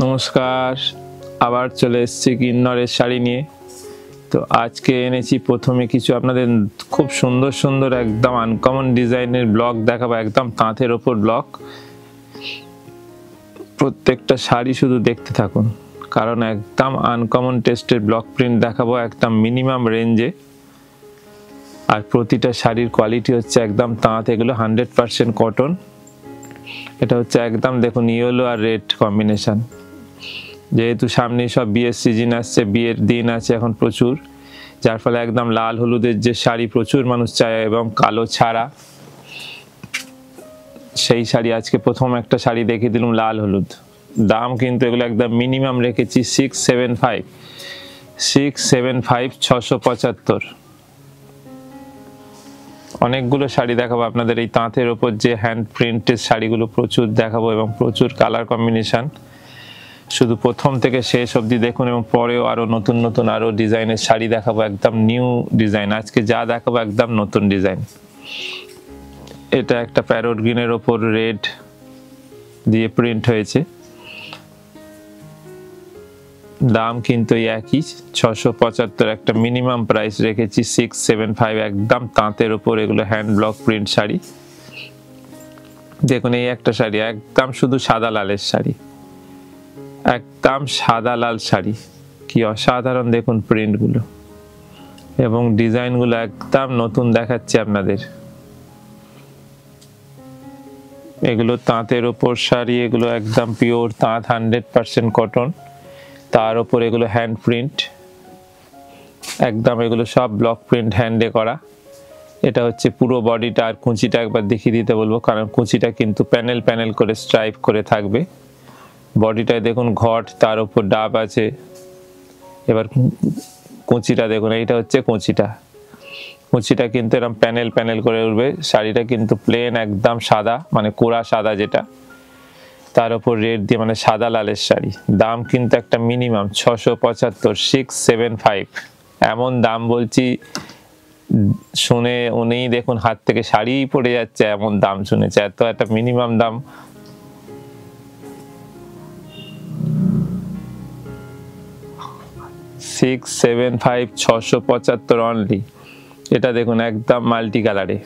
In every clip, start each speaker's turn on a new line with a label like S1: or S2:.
S1: নমস্কার, আবার চলে এসেছি কিন্নরের শাড়ি নিয়ে। তো আজকে এনেছি প্রথমে কিছু আপনাদের খুব সুন্দর সুন্দর একদম আনকমন ডিজাইনের ব্লক দেখাবো, একদম তাঁতের ওপর ব্লক। প্রত্যেকটা শাড়ি শুধু দেখতে থাকুন, কারণ একদম আনকমন টেস্টের ব্লক প্রিন্ট দেখাবো একদম মিনিমাম রেঞ্জে। আর প্রতিটা শাড়ির কোয়ালিটি হচ্ছে একদম তাঁত, এগুলো 100% কটন। এটা হচ্ছে একদম দেখুন ইয়েলো আর রেড কম্বিনেশন। যেহেতু সামনে সব বিয়ের সিজন আসছে, বিয়ের দিন আছে এখন প্রচুর, যার ফলে একদম লাল হলুদের যে শাড়ি প্রচুর মানুষ চায় এবং কালো ছাড়া, সেই শাড়ি আজকে প্রথম একটা শাড়ি দেখিয়ে দিলাম লাল হলুদ। দাম কিন্তু এগুলো একদম মিনিমাম রেখেছি 675, 675 অনেকগুলো শাড়ি দেখাবো আপনাদের এই তাঁতের ওপর যে হ্যান্ড প্রিন্টের শাড়িগুলো প্রচুর দেখাবো এবং প্রচুর কালার কম্বিনেশন। শুধু প্রথম থেকে শেষ অবধি দেখুন এবং পরেও আরো নতুন নতুন আরো ডিজাইনের শাড়ি দেখাবো, একদম নিউ ডিজাইন। আজকে যা দেখাবো একদম নতুন ডিজাইন। এটা একটা প্যারট গ্রিনের ওপর রেড দিয়ে প্রিন্ট হয়েছে। দাম কিন্তু একই 675, একটা মিনিমাম প্রাইস রেখেছি 675, একদম তাঁতের ওপর এগুলো হ্যান্ড ব্লক প্রিন্ট শাড়ি। দেখুন এই একটা শাড়ি একদম শুধু সাদা লালের শাড়ি, একদম সাদা লাল শাড়ি, কি অসাধারণ দেখুন প্রিন্টগুলো এবং ডিজাইনগুলো একদম নতুন দেখাচ্ছে আপনাদের। এগুলো তাঁতের ওপর শাড়ি, এগুলো একদম পিওর তাঁত 100% কটন, তার উপর এগুলো হ্যান্ড প্রিন্ট, একদম এগুলো সব ব্লক প্রিন্ট হ্যান্ডে করা। এটা হচ্ছে পুরো বডিটা, আর কুঁচিটা একবার দেখিয়ে দিতে বলবো, কারণ কুঁচিটা কিন্তু প্যানেল প্যানেল করে স্ট্রাইপ করে থাকবে। বডিটায় দেখুন ঘট, তার উপর ডাব আছে। এবার কুঁচিটা দেখুন, এইটা হচ্ছে কুঁচিটা, কুঁচিটা কিন্তু এরকম প্যানেল প্যানেল করে উঠবে। শাড়িটা কিন্তু প্লেন একদম সাদা, মানে কোরা সাদা যেটা, তার উপর রেড দিয়ে মানে সাদা লালের শাড়ি। দাম কিন্তু একটা মিনিমাম 675, 675, এমন দাম বলছি শুনে উনিই দেখুন হাত থেকে শাড়ি পড়ে যাচ্ছে, এমন দাম শুনেছে, এত একটা মিনিমাম দাম। Six seven five 675 only. এটা দেখুন একদম মাল্টি কালারে,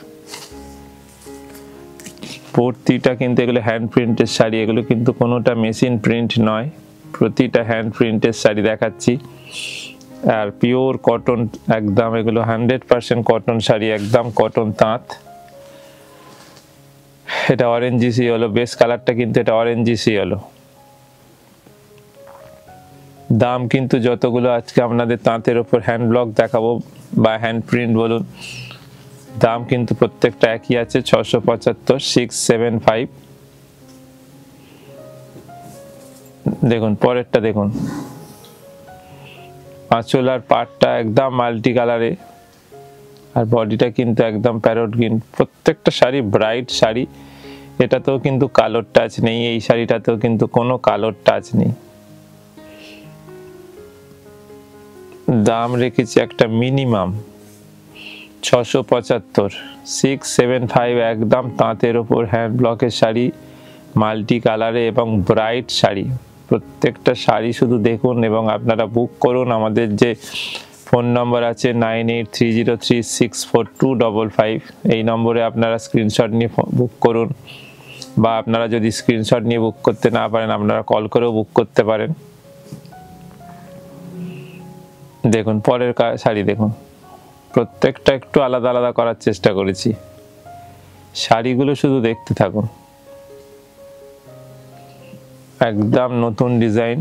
S1: প্রতিটা কিন্তু এগুলো হ্যান্ড প্রিন্টের শাড়ি, এগুলো কিন্তু কোনোটা মেশিন প্রিন্ট নয়, প্রতিটা হ্যান্ড প্রিন্টের শাড়ি দেখাচ্ছি। আর পিওর কটন একদম, এগুলো 100% কটন শাড়ি, একদম কটন তাঁত। এটা অরেঞ্জিসি হলো বেস কালারটা, কিন্তু এটা অরেঞ্জিসি হলো। দাম কিন্তু যতগুলো আজকে আপনাদের তাঁতের ওপর হ্যান্ড ব্লক দেখাবো বা হ্যান্ড প্রিন্ট বলুন, দাম কিন্তু প্রত্যেকটা একই আছে 675, 675। দেখুন পরেরটা দেখুন, আঁচল আর পাটটা একদম মাল্টি কালারে, আর বডিটা কিন্তু একদম প্যারট গ্রিন। প্রত্যেকটা শাড়ি ব্রাইট শাড়ি, এটাতেও কিন্তু কালোর টাচ নেই, এই শাড়িটাতেও কিন্তু কোনো কালোর টাচ নেই। দাম রেখেছি একটা মিনিমাম 675, 675, একদম তাঁতের ওপর হ্যান্ড ব্লকের শাড়ি, মাল্টি কালারে এবং ব্রাইট শাড়ি। প্রত্যেকটা শাড়ি শুধু দেখুন এবং আপনারা বুক করুন। আমাদের যে ফোন নম্বর আছে 9830364255, এই নম্বরে আপনারা স্ক্রিনশট নিয়ে বুক করুন, বা আপনারা যদি স্ক্রিনশট নিয়ে বুক করতে না পারেন আপনারা কল করেও বুক করতে পারেন। দেখুন পরের শাড়ি দেখুন, প্রত্যেকটা একটু আলাদা আলাদা করার চেষ্টা করেছি, শাড়িগুলো শুধু দেখতে থাকুন। একদম নতুন ডিজাইন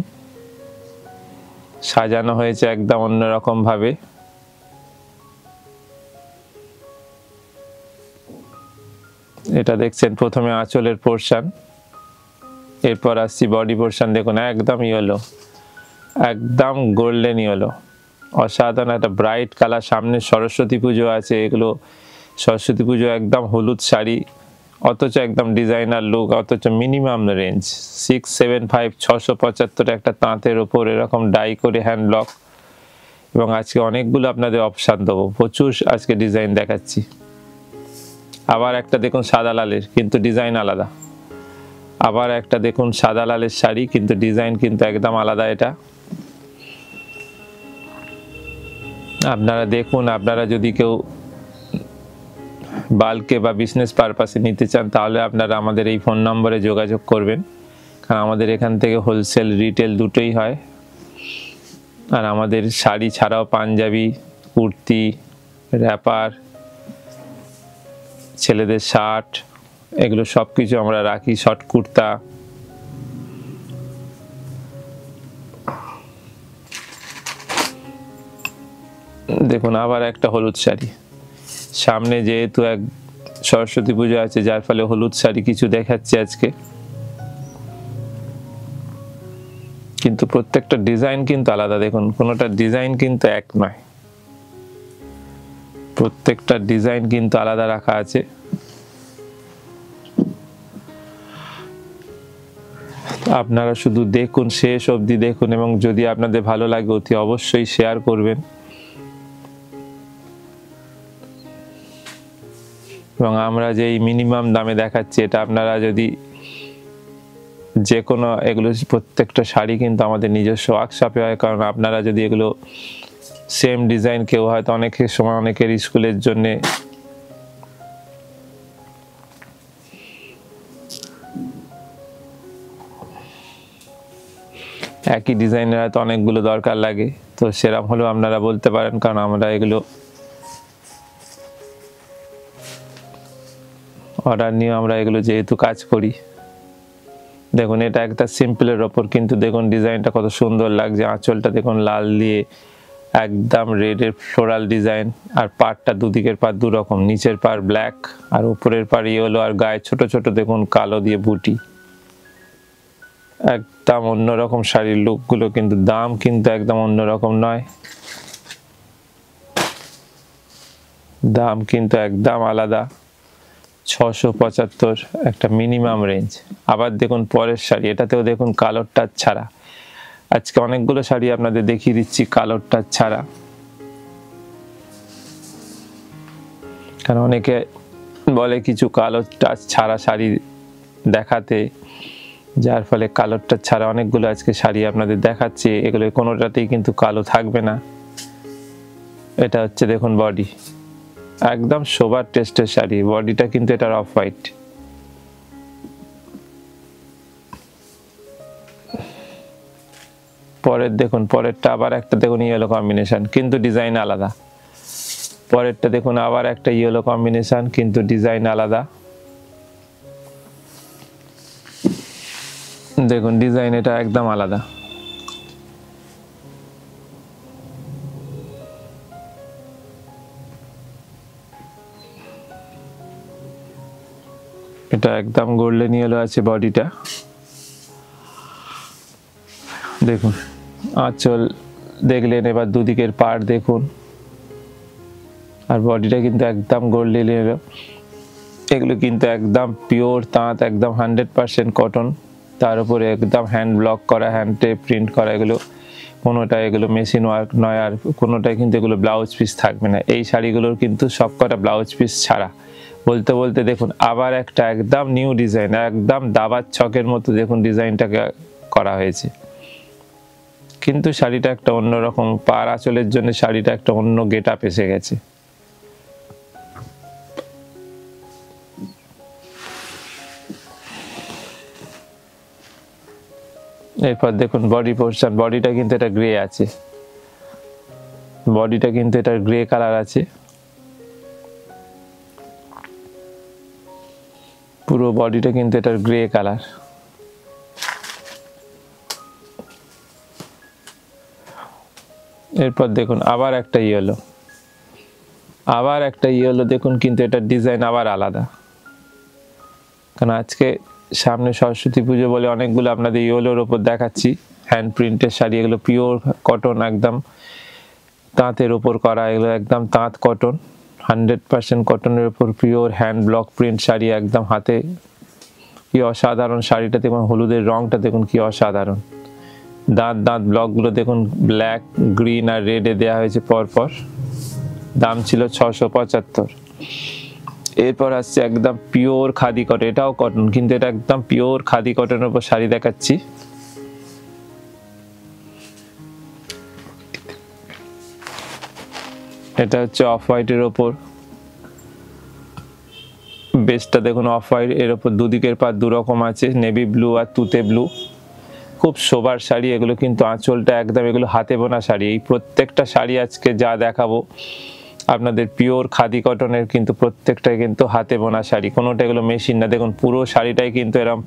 S1: সাজানো হয়েছে একদম অন্যরকম ভাবে। এটা দেখছেন প্রথমে আঁচলের পোরশন, এরপর আসছি বডি পোরশন। দেখুন একদম ইয়েলো, একদম গোল্ডেন ইয়েলো, অসাধারণ একটা ব্রাইট কালার। সামনে সরস্বতী পুজো আছে, এগুলো সরস্বতী পুজো একদম হলুদ শাড়ি, অথচ একদম ডিজাইনার লুক, অথচ মিনিমাম রেঞ্জ 675, 675 একটা তাঁতের ওপর এরকম ডাই করে হ্যান্ড ব্লক। এবং আজকে অনেকগুলো আপনাদের অপশান দেবো, প্রচুর আজকে ডিজাইন দেখাচ্ছি। আবার একটা দেখুন সাদা লালের, কিন্তু ডিজাইন আলাদা, আবার একটা দেখুন সাদা লালের শাড়ি, কিন্তু ডিজাইন কিন্তু একদম আলাদা। এটা আপনারা দেখুন, আপনারা যদি কেউ বাল্কে বা বিজনেস পারপাসে নিতে চান তাহলে আপনারা আমাদের এই ফোন নম্বরে যোগাযোগ করবেন, কারণ আমাদের এখান থেকে হোলসেল রিটেল দুটোই হয়। আর আমাদের শাড়ি ছাড়াও পাঞ্জাবি, কুর্তি, র্যাপার, ছেলেদের শার্ট, এগুলো সব কিছু আমরা রাখি, শর্ট কুর্তা। দেখুন আবার একটা হলুদ শাড়ি, সামনে যেহেতু এক সরস্বতী পুজো আছে যার ফলে হলুদ শাড়ি কিছু দেখাচ্ছে আজকে, কিন্তু প্রত্যেকটা ডিজাইন কিন্তু আলাদা। দেখুন কোনোটা ডিজাইন কিন্তু এক নয়, প্রত্যেকটা ডিজাইন কিন্তু আলাদা রাখা আছে। আপনারা শুধু দেখুন, শেষ অবধি দেখুন, এবং যদি আপনাদের ভালো লাগে অতি অবশ্যই শেয়ার করবেন। এবং আমরা যে মিনিমাম দামে দেখাচ্ছি, এটা আপনারা যদি যে কোনো, এগুলো প্রত্যেকটা শাড়ি কিন্তু আমাদের নিজস্ব ওয়ার্কশপে হয়, কারণ আপনারা যদি এগুলো সেম ডিজাইন কেউ হয়তো অনেকের সময় অনেকের স্কুলের জন্যে একই ডিজাইনের হয়তো অনেকগুলো দরকার লাগে, তো সেরকম হলেও আপনারা বলতে পারেন, কারণ আমরা এগুলো অর্ডার নিয়ে আমরা এগুলো যেহেতু কাজ করি। দেখুন এটা একটা সিম্পলের ওপর, কিন্তু দেখুন ডিজাইনটা কত সুন্দর লাগছে। আঁচলটা দেখুন লাল দিয়ে একদম রেডের ফ্লোরাল ডিজাইন, আর পাড়টা দুদিকের পাড় দু রকম, নিচের পাড় ব্ল্যাক আর উপরের পাড় ইয়েলো, আর গায়ে ছোট ছোট দেখুন কালো দিয়ে বুটি। একদম অন্যরকম শাড়ির লুকগুলো, কিন্তু দাম কিন্তু একদম অন্যরকম নয়, দাম কিন্তু একদম আলাদা। 675 একটা মিনিমাম রেঞ্জ। আবার দেখুন পরের শাড়ি, এটাতেও দেখুন কালোর টাচ ছাড়া। আজকে অনেকগুলো শাড়ি আপনাদের দেখিয়ে দিচ্ছি কালোর টাচ ছাড়া, কারণ অনেকে বলে কিছু কালোর টাচ ছাড়া শাড়ি দেখাতে, যার ফলে কালোর টাচ ছাড়া অনেকগুলো আজকে শাড়ি আপনাদের দেখাচ্ছি। এগুলো কোনোটাতেই কিন্তু কালো থাকবে না। এটা হচ্ছে দেখুন বডি, একদম সোবার টেস্টের শাড়ি, বডিটা কিন্তু এটার অফ হোয়াইট। পরের দেখুন, পরেরটা আবার একটা দেখুন ইয়েলো কম্বিনেশন, কিন্তু ডিজাইন আলাদা। পরেরটা দেখুন আবার একটা ইয়েলো কম্বিনেশন, কিন্তু ডিজাইন আলাদা। দেখুন ডিজাইন এটা একদম আলাদা। এটা একদম গোল্ডেন ইয়েলো আছে বডিটা। দেখুন আঁচল দেখলেন, এবার দুদিকের পাড় দেখুন, আর বডিটা কিন্তু একদম গোল্ডেন ইয়েলো। এগুলো কিন্তু একদম পিওর তাঁত, একদম 100% কটন, তার উপরে একদম হ্যান্ড ব্লক করা, হ্যান্ডে প্রিন্ট করা। এগুলো কোনোটা এগুলো মেশিন ওয়ার্ক নয়, আর কোনোটাই কিন্তু এগুলো ব্লাউজ পিস থাকবে না। এই শাড়িগুলোর কিন্তু সবকটা ব্লাউজ পিস ছাড়া। বলতে বলতে দেখুন আবার একটা একদম নিউ ডিজাইন, একদম দাবার ছকের মতো দেখুন ডিজাইনটাকে করা হয়েছে, কিন্তু শাড়িটা একটা অন্যরকম। পাড় আঁচলের জন্য শাড়িটা একটা অন্য গেট আপ এসে গেছে। এরপর দেখুন বডি পোর্শন, বডিটা কিন্তু এটা গ্রে আছে, বডিটা কিন্তু এটা গ্রে কালার আছে, পুরো বডিটা কিন্তু এটার গ্রে কালার। এরপর দেখুন আবার একটা ইয়েলো, আবার একটা ইয়েলো দেখুন, কিন্তু এটার ডিজাইন আবার আলাদা, কারণ আজকে সামনে সরস্বতী পুজো বলে অনেকগুলো আপনাদের ইয়েলোর ওপর দেখাচ্ছি হ্যান্ড প্রিন্টের শাড়ি। এগুলো পিওর কটন, একদম তাঁতের ওপর করা, এগুলো একদম তাঁত কটন, 100% কটনের উপর pure hand block print sari, একদম হাতে। কি অসাধারণ শাড়িটা দেখুন, হলুদের রংটা দেখুন কি অসাধারণ। দাঁত দাঁত ব্লকগুলো দেখুন ব্ল্যাক, গ্রিন আর রেডে দেওয়া হয়েছে পরপর। দাম ছিল 675। এরপর আসছে একদম পিওর খাদি কটন, এটাও কটন কিন্তু এটা একদম পিওর খাদি কটনের উপর শাড়ি দেখাচ্ছি। এটা হচ্ছে অফ হোয়াইটের ওপর, বেসটা দেখুন অফ হোয়াইট, এর ওপর দুদিকের পাত দু রকম আছে, নেভি ব্লু আর তুতে ব্লু। খুব সোবার শাড়ি এগুলো, কিন্তু আঁচলটা একদম, এগুলো হাতে বোনা শাড়ি। এই প্রত্যেকটা শাড়ি আজকে যা দেখাবো আপনাদের পিওর খাদি কটনের, কিন্তু প্রত্যেকটাই কিন্তু হাতে বোনা শাড়ি, কোনোটা এগুলো মেশিন না। দেখুন পুরো শাড়িটাই কিন্তু এরকম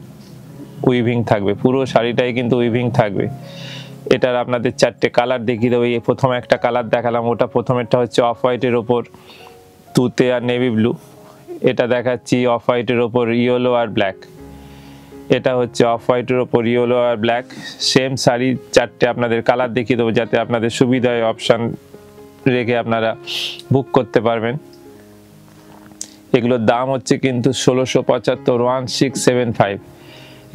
S1: উইভিং থাকবে, পুরো শাড়িটাই কিন্তু উইভিং থাকবে। এটার আপনাদের চারটে কালার দেখিয়ে দেবো। এই প্রথমে একটা কালার দেখালাম, ওটা প্রথমেরটা হচ্ছে অফ হোয়াইটের ওপর তুতে আর নেভি ব্লু। এটা দেখাচ্ছি অফ হোয়াইটের ওপর ইয়েলো আর ব্ল্যাক। এটা হচ্ছে অফ হোয়াইটের ওপর ইয়েলো আর ব্ল্যাক। সেম শাড়ি চারটে আপনাদের কালার দেখিয়ে দেবো, যাতে আপনাদের সুবিধা হয়, অপশান রেখে আপনারা বুক করতে পারবেন। এগুলোর দাম হচ্ছে কিন্তু 1675, 1675।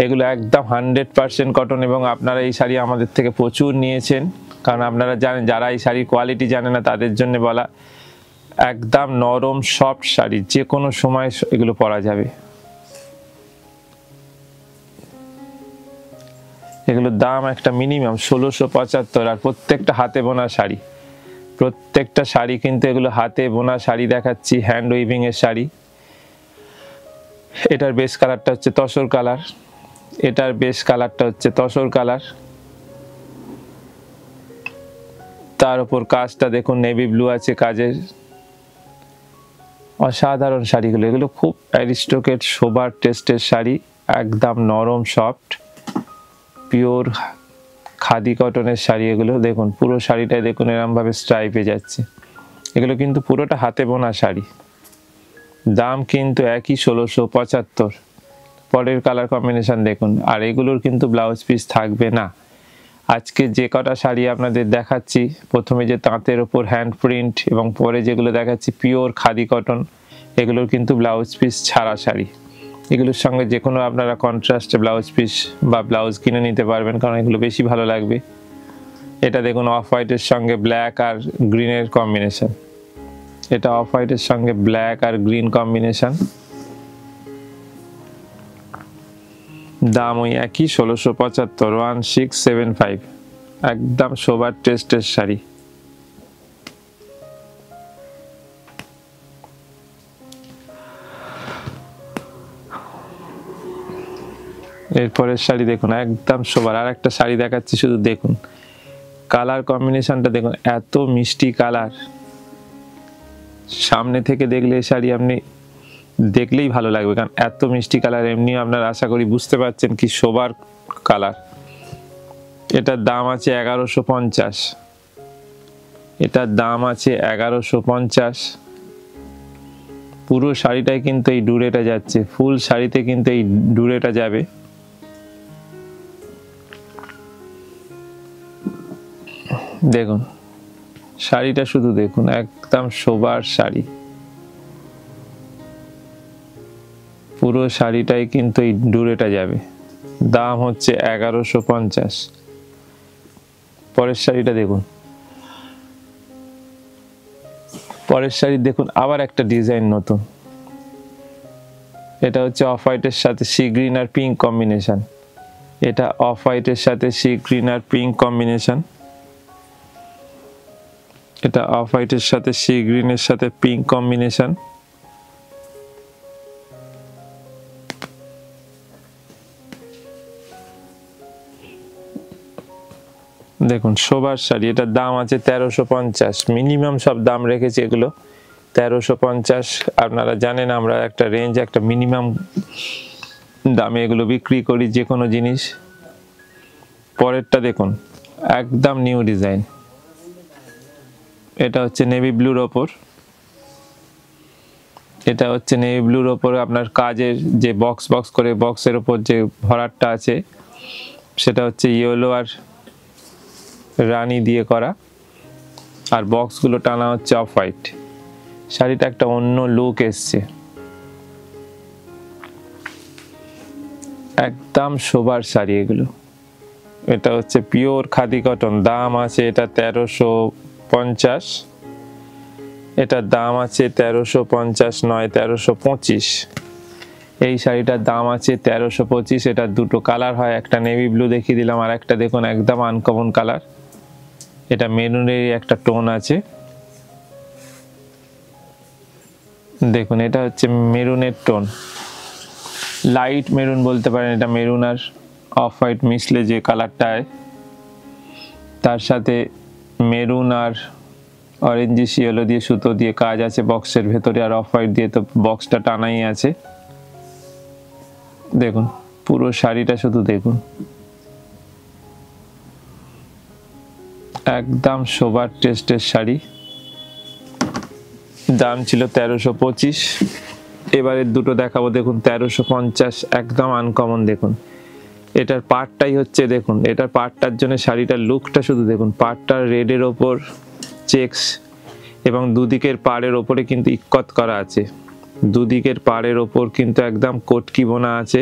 S1: এগুলো একদম 100% কটন, এবং আপনারা এই শাড়ি আমাদের থেকে প্রচুর নিয়েছেন, কারণ আপনারা জানেন, যারা এই শাড়ির কোয়ালিটি জানে না তাদের জন্য বলা। একদম নরম সফট শাড়ি, যে কোনো সময় এগুলো পরা যাবে। এগুলোর দাম একটা মিনিমাম 1675, আর প্রত্যেকটা হাতে বোনা শাড়ি, প্রত্যেকটা শাড়ি কিন্তু এগুলো হাতে বোনা শাড়ি দেখাচ্ছি, হ্যান্ড উইভিং এর শাড়ি। এটার বেস কালারটা হচ্ছে তসর কালার, এটার বেস কালারটা হচ্ছে তসর কালার, তার উপর কাজটা দেখুন নেভি ব্লু আছে কাজের। অসাধারণ শাড়িগুলো, এগুলো খুব অ্যারিস্টোক্রেট সোবার টেস্টের শাড়ি, একদম নরম সফট পিওর খাদি কটনের শাড়ি এগুলো। দেখুন পুরো শাড়িটাই দেখুন এরকম ভাবে স্ট্রাইপে যাচ্ছে, এগুলো কিন্তু পুরোটা হাতে বোনা শাড়ি। দাম কিন্তু একই 1675। পরের কালার কম্বিনেশন দেখুন, আর এগুলোর কিন্তু ব্লাউজ পিস থাকবে না। আজকে যে কটা শাড়ি আপনাদের দেখাচ্ছি, প্রথমে যে তাঁতের ওপর হ্যান্ড প্রিন্ট, এবং পরে যেগুলো দেখাচ্ছি পিওর খাদি কটন, এগুলোর কিন্তু ব্লাউজ পিস ছাড়া শাড়ি। এগুলোর সঙ্গে যে কোনো আপনারা কন্ট্রাস্টে ব্লাউজ পিস বা ব্লাউজ কিনে নিতে পারবেন, কারণ এগুলো বেশি ভালো লাগবে। এটা দেখুন অফ হোয়াইটের সঙ্গে ব্ল্যাক আর গ্রিনের কম্বিনেশন, এটা অফ হোয়াইটের সঙ্গে ব্ল্যাক আর গ্রিন কম্বিনেশন। দাম ওই একই 1675, 1675। একদম সোবার টেস্টের শাড়ি। এরপরের শাড়ি দেখুন একদম সোবার, আর একটা শাড়ি দেখাচ্ছি, শুধু দেখুন কালার কম্বিনেশনটা দেখুন, এত মিষ্টি কালার। সামনে থেকে দেখলে এই শাড়ি আপনি দেখলেই ভালো লাগবে, কারণ এত মিষ্টি কালার। এমনি আপনারা আশা করি বুঝতে পারছেন কি সোবার কালার। এটার দাম আছে 1150, এটার দাম আছে 1150। পুরো শাড়িটাই কিন্তু এই ডুরেটা যাচ্ছে, ফুল শাড়িতে কিন্তু এই ডুরেটা যাবে। দেখুন শাড়িটা শুধু দেখুন, একদম সোবার শাড়ি, পুরো শাড়িটাই কিন্তু এই ডুরেটা যাবে। দাম হচ্ছে 1150। পরের শাড়িটা দেখুন, পরের শাড়ি দেখুন আবার একটা ডিজাইন নতুন। এটা হচ্ছে অফ হোয়াইটের সাথে সি গ্রিন আর পিঙ্ক কম্বিনেশন, এটা অফ হোয়াইটের সাথে সি গ্রিন আর পিঙ্ক কম্বিনেশন, এটা অফ হোয়াইটের সাথে সি গ্রিনের সাথে পিঙ্ক কম্বিনেশন। দেখুন সোবার শাড়ি, এটার দাম আছে 1350। মিনিমাম সব দাম রেখেছি এগুলো 1350। আপনারা জানেন আমরা একটা রেঞ্জ, একটা মিনিমাম দামে এগুলো বিক্রি করি যে কোনো জিনিস। পরেরটা দেখুন একদম নিউ ডিজাইন, এটা হচ্ছে নেভি ব্লুর ওপর, এটা হচ্ছে নেভি ব্লুর ওপর আপনার কাজের যে বক্স বক্স করে বক্সের ওপর যে ভরাটটা আছে, সেটা হচ্ছে ইয়েলো আর রানী দিয়ে করা, আর বক্সগুলো টানা হচ্ছে অফ হোয়াইট। শাড়িটা একটা অন্য লুক এসছে, একদম সোবার শাড়ি এগুলো। এটা হচ্ছে পিওর খাদি কটন, দাম আছে এটা 1350। এটার দাম আছে 1350, নয় 1325। এই শাড়িটার দাম আছে 1325। এটার দুটো কালার হয়, একটা নেভি ব্লু দেখিয়ে দিলাম, আর একটা দেখুন একদম আনকমন কালার, এটা মেরুনেরই একটা টোন আছে। দেখুন এটা হচ্ছে মেরুনের টোন, লাইট মেরুন বলতে পারেন, এটা মেরুন আর অফ হোয়াইট মিশলে যে কালারটা হয়, তার সাথে মেরুন আর অরেঞ্জিশ ইয়েলো দিয়ে সুতো দিয়ে কাজ আছে বক্সের ভেতরে, আর অফ হোয়াইট দিয়ে তো বক্সটা টানাই আছে। দেখুন পুরো শাড়িটা শুধু দেখুন, একদম সোবার টেস্টের শাড়ি। দাম ছিল 1325। এবারে দুটো দেখাবো, দেখুন 1350, একদম আনকমন। দেখুন এটার পাড়টাই হচ্ছে, দেখুন এটার পাড়টার জন্য শাড়িটার লুকটা শুধু দেখুন, পাড়টা রেডের ওপর চেক্স এবং দুদিকের পাড়ের ওপরে কিন্তু ইক্কত করা আছে, দুদিকের পাড়ের ওপর কিন্তু একদম কটকি বোনা আছে,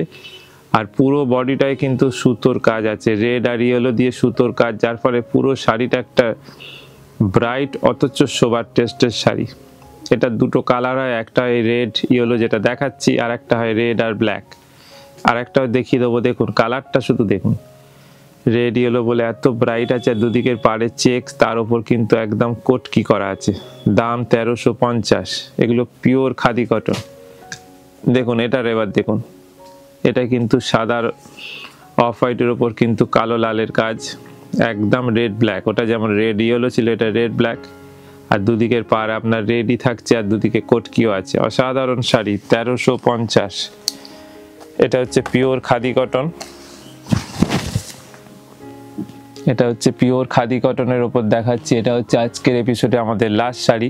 S1: আর পুরো বডিটায় কিন্তু সুতোর কাজ আছে, রেড আর ইয়েলো দিয়ে সুতোর কাজ, যার ফলে পুরো শাড়িটা একটা ব্রাইট অথচ সোবার টেস্টের শাড়ি। এটা দুটো কালার হয়, একটা হয় রেড ইয়েলো যেটা দেখাচ্ছি, আর একটা হয় রেড আর ব্ল্যাক, আর একটাও দেখিয়ে দেবো। দেখুন কালারটা শুধু দেখুন, রেড ইয়েলো বলে এত ব্রাইট আছে, দুদিকের পাড়ে চেক্স, তার উপর কিন্তু একদম কটকি করা আছে। দাম 1350। এগুলো পিওর খাদি কটন। দেখুন এটার এবার দেখুন, এটা কিন্তু সাদার অফ হোয়াইটের ওপর কিন্তু কালো লালের কাজ, একদম রেড ব্ল্যাক, ওটা যেমন রেড ইয়েলো ছিল এটা রেড ব্ল্যাক, আর দুদিকের পাড় আপনার রেডই থাকছে, আর দুদিকে কটকিও আছে। অসাধারণ শাড়ি, 1350। এটা হচ্ছে পিওর খাদি কটন, এটা হচ্ছে পিওর খাদি কটনের ওপর দেখাচ্ছি। এটা হচ্ছে আজকের এপিসোডে আমাদের লাস্ট শাড়ি।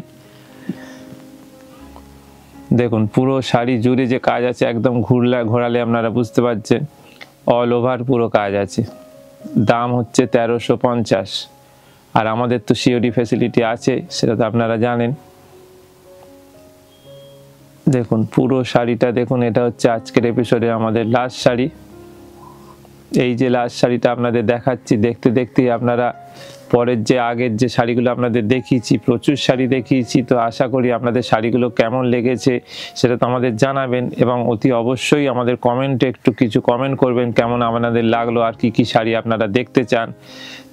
S1: দেখুন পুরো শাড়ি জুড়ে যে কাজ আছে, একদম ঘোরালে আপনারা বুঝতে পারছেন, অল ওভার পুরো কাজ আছে। দাম হচ্ছে 1350, আর আমাদের তো সিওডি ফ্যাসিলিটি আছে, সেটা তো আপনারা জানেন। দেখুন পুরো শাড়িটা দেখুন, এটা হচ্ছে আজকের এপিসোডে আমাদের লাস্ট শাড়ি। এই যে লাস্ট শাড়িটা আপনাদের দেখাচ্ছি, দেখতে দেখতেই আপনারা পরের যে আগের যে শাড়িগুলো আপনাদের দেখিয়েছি, প্রচুর শাড়ি দেখিয়েছি, তো আশা করি আপনাদের শাড়িগুলো কেমন লেগেছে সেটা তো আমাদের জানাবেন, এবং অতি অবশ্যই আমাদের কমেন্টে একটু কিছু কমেন্ট করবেন কেমন আপনাদের লাগলো, আর কি কি শাড়ি আপনারা দেখতে চান।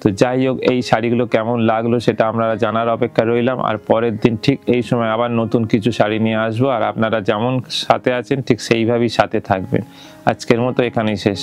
S1: তো যাই হোক, এই শাড়িগুলো কেমন লাগলো সেটা আপনারা জানার অপেক্ষা রইলাম, আর পরের দিন ঠিক এই সময় আবার নতুন কিছু শাড়ি নিয়ে আসবো, আর আপনারা যেমন সাথে আছেন ঠিক সেইভাবেই সাথে থাকবেন। আজকের মতো এখানেই শেষ।